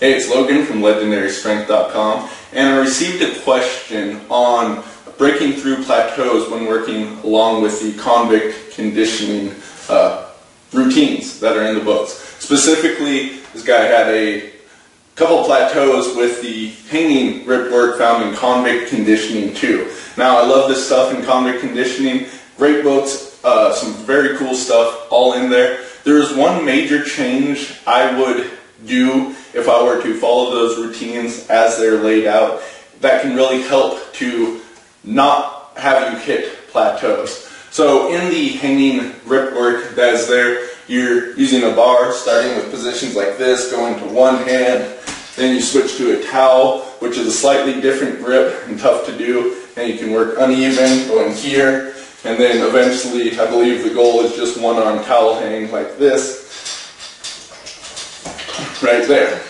Hey, it's Logan from LegendaryStrength.com, and I received a question on breaking through plateaus when working along with the Convict Conditioning routines that are in the books. Specifically, this guy had a couple plateaus with the hanging rip work found in Convict Conditioning 2. Now, I love this stuff in Convict Conditioning. Great books, some very cool stuff all in there. There is one major change I would do if I were to follow those routines as they're laid out that can really help to not have you hit plateaus. So in the hanging rip work that is there, you're using a bar starting with positions like this, going to one hand, then you switch to a towel, which is a slightly different grip and tough to do, and you can work uneven going here, and then eventually I believe the goal is just one arm towel hang like this right there.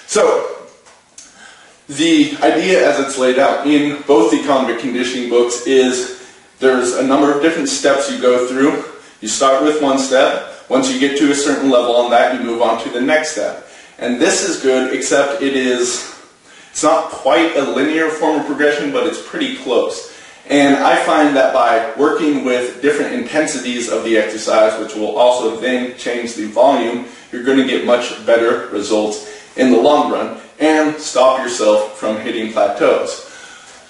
So the idea as it's laid out in both the Convict Conditioning books is there's a number of different steps you go through. You start with one step. Once you get to a certain level on that, you move on to the next step. And this is good, except it's not quite a linear form of progression, but it's pretty close. And I find that by working with different intensities of the exercise, which will also then change the volume, you're going to get much better results in the long run and stop yourself from hitting plateaus.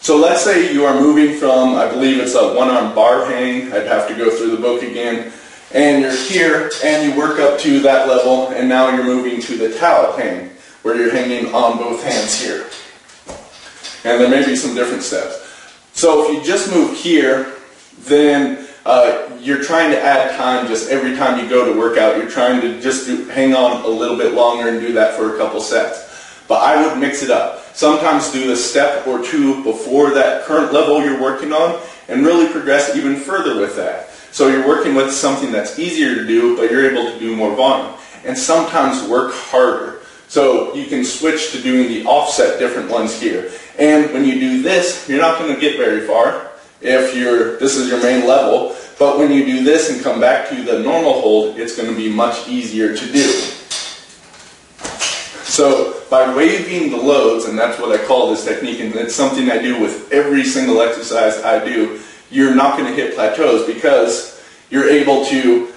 So let's say you are moving from, I believe it's a one-arm bar hang, I'd have to go through the book again, and you're here and you work up to that level, and now you're moving to the towel hang, where you're hanging on both hands here. And there may be some different steps. So if you just move here, then you're trying to add time just every time you go to work out. You're trying to just hang on a little bit longer and do that for a couple sets. But I would mix it up. Sometimes do a step or two before that current level you're working on and really progress even further with that. So you're working with something that's easier to do, but you're able to do more volume. And sometimes work harder. So you can switch to doing the offset different ones here. And when you do this, you're not going to get very far if this is your main level. But when you do this and come back to the normal hold, it's going to be much easier to do. So by waving the loads, and that's what I call this technique, and it's something I do with every single exercise I do, you're not going to hit plateaus because you're able to,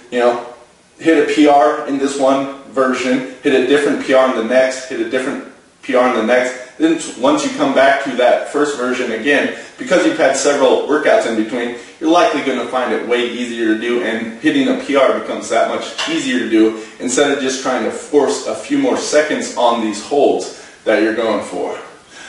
hit a PR in this one version, hit a different PR in the next, hit a different PR in the next. Then once you come back to that first version again, because you've had several workouts in between, you're likely going to find it way easier to do, and hitting a PR becomes that much easier to do instead of just trying to force a few more seconds on these holds that you're going for.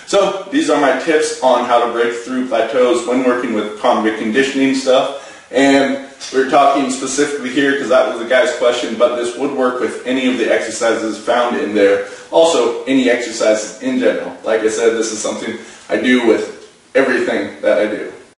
So these are my tips on how to break through plateaus when working with Convict Conditioning stuff. And we're talking specifically here because that was the guy's question, but this would work with any of the exercises found in there. Also, any exercises in general. Like I said, this is something I do with everything that I do.